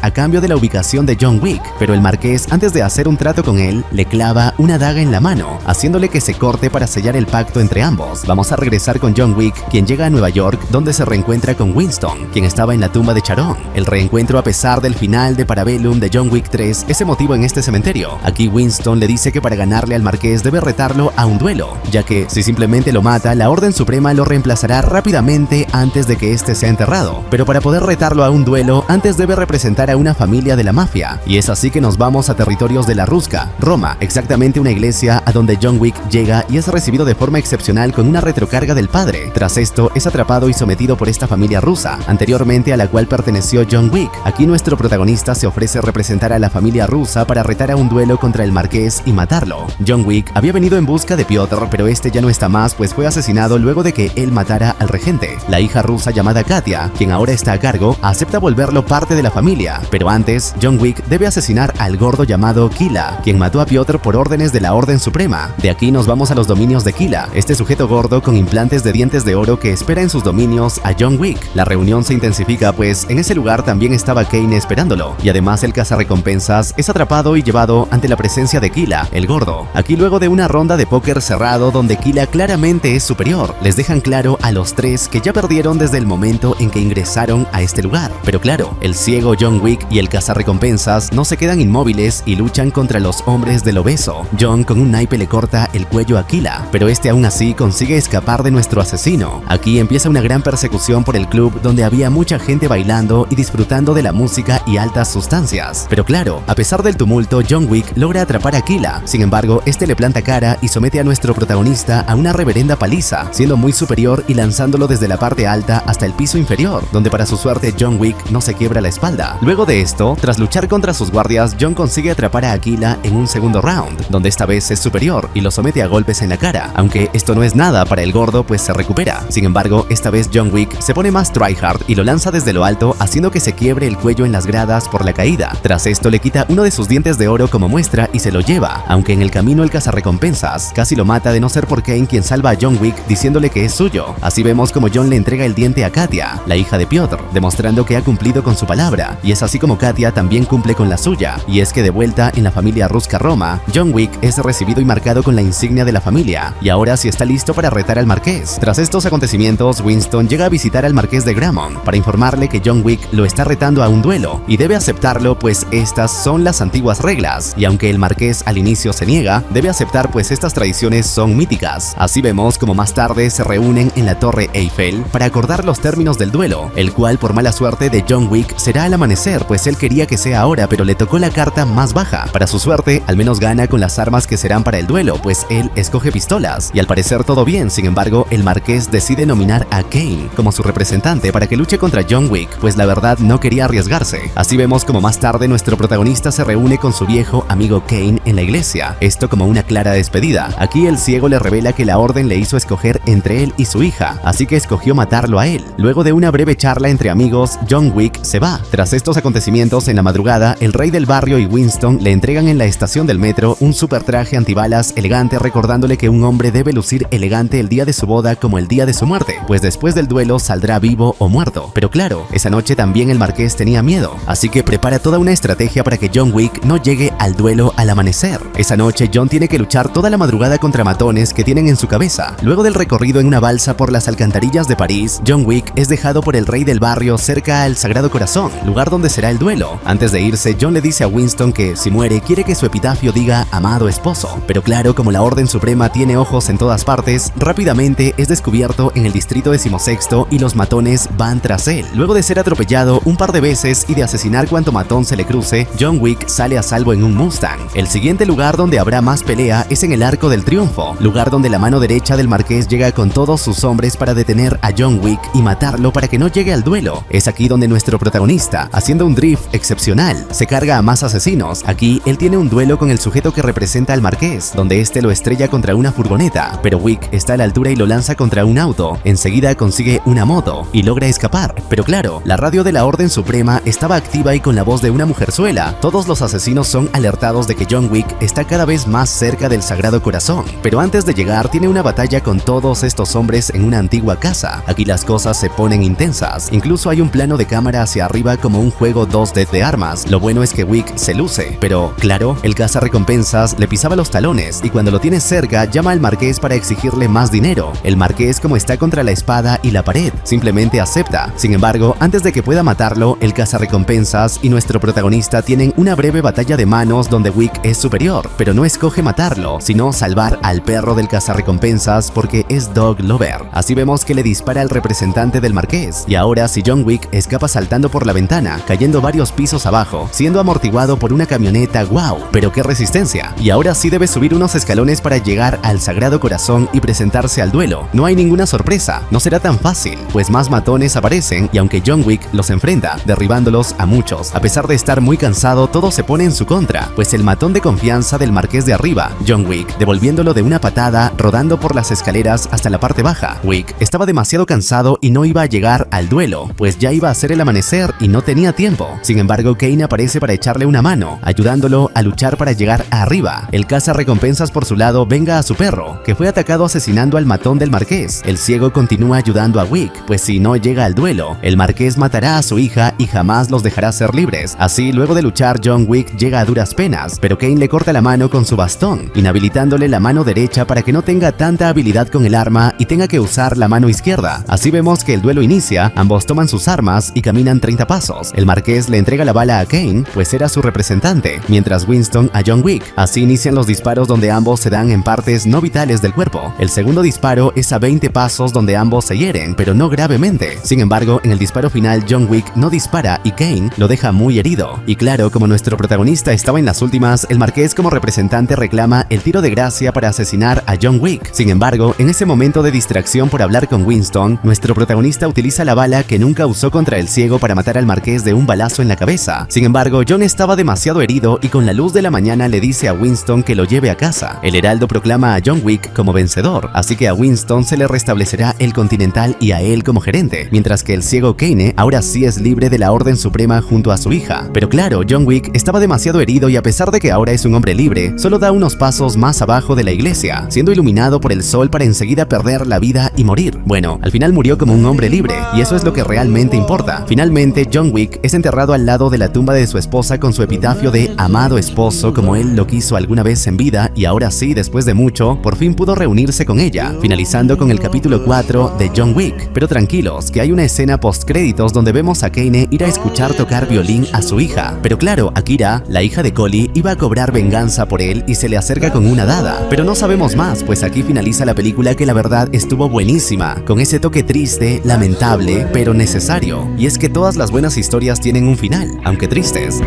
S3: a cambio de la ubicación de John Wick, pero el marqués, antes de hacer un trato con él, le clava una daga en la mano, haciéndole que se corte para sellar el pacto entre ambos. Vamos a regresar con John Wick, quien llega a Nueva York, donde se reencuentra con Winston, quien estaba en la tumba de Charon. El reencuentro, a pesar del final de Parabellum de John Wick 3, es emotivo en este cementerio. Aquí Winston le dice que para ganarle al marqués debe retarlo a un duelo, ya que si simplemente lo mata, la Orden Suprema lo reemplazará rápidamente antes de que este sea enterrado. Pero para poder retarlo a un duelo, antes debe representar a una familia de la mafia, y es así que nos vamos a territorios de la Ruska, Roma, exactamente una iglesia a donde John Wick llega y es recibido de forma excepcional con una retrocarga del padre. Tras esto, es atrapado y sometido por esta familia rusa, anteriormente a la cual perteneció John Wick. Aquí nuestro protagonista se ofrece representar a la familia rusa para retar a un duelo contra el marqués y matarlo. John Wick había venido en busca de Piotr, pero este ya no está más, pues fue asesinado luego de que él matara al regente. La hija rusa llamada Katia, quien ahora está a cargo, acepta volverlo parte de la familia, pero antes, John Wick debe asesinar al gordo llamado Killa, quien mató a Piotr por órdenes de la Orden Suprema. De aquí aquí nos vamos a los dominios de Killa, este sujeto gordo con implantes de dientes de oro que espera en sus dominios a John Wick. La reunión se intensifica pues en ese lugar también estaba Kane esperándolo, y además el cazarrecompensas es atrapado y llevado ante la presencia de Killa, el gordo. Aquí luego de una ronda de póker cerrado donde Killa claramente es superior, les dejan claro a los tres que ya perdieron desde el momento en que ingresaron a este lugar. Pero claro, el ciego John Wick y el cazarrecompensas no se quedan inmóviles y luchan contra los hombres del obeso. John con un naipe le corta el cuello a Killa, pero este aún así consigue escapar de nuestro asesino. Aquí empieza una gran persecución por el club donde había mucha gente bailando y disfrutando de la música y altas sustancias. Pero claro, a pesar del tumulto, John Wick logra atrapar a Killa. Sin embargo, este le planta cara y somete a nuestro protagonista a una reverenda paliza, siendo muy superior y lanzándolo desde la parte alta hasta el piso inferior, donde para su suerte John Wick no se quiebra la espalda. Luego de esto, tras luchar contra sus guardias, John consigue atrapar a Killa en un segundo round, donde esta vez es superior y lo somete a golpes en la cara, aunque esto no es nada para el gordo pues se recupera. Sin embargo, esta vez John Wick se pone más tryhard y lo lanza desde lo alto, haciendo que se quiebre el cuello en las gradas por la caída. Tras esto le quita uno de sus dientes de oro como muestra y se lo lleva, aunque en el camino el cazarrecompensas casi lo mata de no ser por Kane quien salva a John Wick diciéndole que es suyo. Así vemos como John le entrega el diente a Katia, la hija de Piotr, demostrando que ha cumplido con su palabra, y es así como Katia también cumple con la suya, y es que de vuelta en la familia Ruska Roma, John Wick es recibido y marcado con la insignia de la familia, y ahora sí está listo para retar al marqués. Tras estos acontecimientos, Winston llega a visitar al marqués de Gramont para informarle que John Wick lo está retando a un duelo, y debe aceptarlo pues estas son las antiguas reglas, y aunque el marqués al inicio se niega, debe aceptar pues estas tradiciones son míticas. Así vemos como más tarde se reúnen en la Torre Eiffel para acordar los términos del duelo, el cual por mala suerte de John Wick será al amanecer, pues él quería que sea ahora, pero le tocó la carta más baja. Para su suerte, al menos gana con las armas que serán para el duelo, pues él escoge pistolas, y al parecer todo bien. Sin embargo, el marqués decide nominar a Kane como su representante para que luche contra John Wick, pues la verdad no quería arriesgarse. Así vemos como más tarde nuestro protagonista se reúne con su viejo amigo Kane en la iglesia, esto como una clara despedida. Aquí el ciego le revela que la orden le hizo escoger entre él y su hija, así que escogió matarlo a él. Luego de una breve charla entre amigos, John Wick se va. Tras estos acontecimientos, en la madrugada, el rey del barrio y Winston le entregan en la estación del metro un super traje antibalas elegante, recordándole que un hombre debe lucir elegante el día de su boda como el día de su muerte, pues después del duelo saldrá vivo o muerto. Pero claro, esa noche también el marqués tenía miedo, así que prepara toda una estrategia para que John Wick no llegue al duelo al amanecer. Esa noche John tiene que luchar toda la madrugada contra matones que tienen en su cabeza. Luego del recorrido en una balsa por las alcantarillas de París, John Wick es dejado por el rey del barrio cerca al Sagrado Corazón, lugar donde será el duelo. Antes de irse, John le dice a Winston que si muere quiere que su epitafio diga amado esposo. Pero claro, como la Orden Suprema tiene ojos en todas partes, rápidamente es descubierto en el distrito 16º y los matones van tras él. Luego de ser atropellado un par de veces y de asesinar cuanto matón se le cruce, John Wick sale a salvo en un Mustang. El siguiente lugar donde habrá más pelea es en el Arco del Triunfo, lugar donde la mano derecha del marqués llega con todos sus hombres para detener a John Wick y matarlo para que no llegue al duelo. Es aquí donde nuestro protagonista, haciendo un drift excepcional, se carga a más asesinos. Aquí él tiene un duelo con el sujeto que representa al marqués, donde este lo estrella contra una furgoneta, pero Wick está a la altura y lo lanza contra un auto. Enseguida consigue una moto y logra escapar. Pero claro, la radio de la Orden Suprema estaba activa y con la voz de una mujerzuela, todos los asesinos son alertados de que John Wick está cada vez más cerca del Sagrado Corazón. Pero antes de llegar tiene una batalla con todos estos hombres en una antigua casa. Aquí las cosas se ponen intensas, incluso hay un plano de cámara hacia arriba como un juego 2D de armas. Lo bueno es que Wick se luce, pero claro, el cazarrecompensas le pisaba los talones y cuando lo tiene cerca llama al marqués para exigirle más dinero. El marqués, como está contra la espada y la pared, simplemente acepta. Sin embargo, antes de que pueda matarlo, el cazarrecompensas y nuestro protagonista tienen una breve batalla de manos donde Wick es superior, pero no escoge matarlo, sino salvar al perro del cazarrecompensas porque es dog lover. Así vemos que le dispara al representante del marqués, y ahora si John Wick escapa saltando por la ventana, cayendo varios pisos abajo, siendo amortiguado por una camioneta. ¡Wow! Pero qué resistencia. Y ahora sí debe subir unos escalones para llegar al Sagrado Corazón y presentarse al duelo. No hay ninguna sorpresa, no será tan fácil, pues más matones aparecen y aunque John Wick los enfrenta, derribándolos a muchos, a pesar de estar muy cansado, todo se pone en su contra, pues el matón de confianza del marqués de arriba, John Wick, devolviéndolo de una patada, rodando por las escaleras hasta la parte baja. Wick estaba demasiado cansado y no iba a llegar al duelo, pues ya iba a ser el amanecer y no tenía tiempo. Sin embargo, Kane aparece para echarle una mano, ayudándolo a luchar para llegar arriba. El cazarrecompensas por por su lado venga a su perro, que fue atacado asesinando al matón del marqués. El ciego continúa ayudando a Wick, pues si no llega al duelo, el marqués matará a su hija y jamás los dejará ser libres. Así, luego de luchar, John Wick llega a duras penas, pero Kane le corta la mano con su bastón, inhabilitándole la mano derecha para que no tenga tanta habilidad con el arma y tenga que usar la mano izquierda. Así vemos que el duelo inicia, ambos toman sus armas y caminan 30 pasos. El marqués le entrega la bala a Kane, pues era su representante, mientras Winston a John Wick. Así inician los disparos donde ambos se dan en partes no vitales del cuerpo. El segundo disparo es a 20 pasos donde ambos se hieren, pero no gravemente. Sin embargo, en el disparo final John Wick no dispara y Kane lo deja muy herido. Y claro, como nuestro protagonista estaba en las últimas, el marqués como representante reclama el tiro de gracia para asesinar a John Wick. Sin embargo, en ese momento de distracción por hablar con Winston, nuestro protagonista utiliza la bala que nunca usó contra el ciego para matar al marqués de un balazo en la cabeza. Sin embargo, John estaba demasiado herido y con la luz de la mañana le dice a Winston que lo lleve a casa. El heraldo proclama a John Wick como vencedor, así que a Winston se le restablecerá el Continental y a él como gerente, mientras que el ciego Kane ahora sí es libre de la Orden Suprema junto a su hija. Pero claro, John Wick estaba demasiado herido y a pesar de que ahora es un hombre libre, solo da unos pasos más abajo de la iglesia, siendo iluminado por el sol para enseguida perder la vida y morir. Bueno, al final murió como un hombre libre, y eso es lo que realmente importa. Finalmente, John Wick es enterrado al lado de la tumba de su esposa con su epitafio de amado esposo como él lo quiso alguna vez en vida y ahora sí, después de mucho, por fin pudo reunirse con ella, finalizando con el capítulo 4 de John Wick. Pero tranquilos, que hay una escena postcréditos donde vemos a Kane ir a escuchar tocar violín a su hija. Pero claro, Akira, la hija de Collie, iba a cobrar venganza por él y se le acerca con una dada. Pero no sabemos más, pues aquí finaliza la película que la verdad estuvo buenísima, con ese toque triste, lamentable, pero necesario. Y es que todas las buenas historias tienen un final, aunque tristes.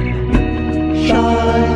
S4: Shine.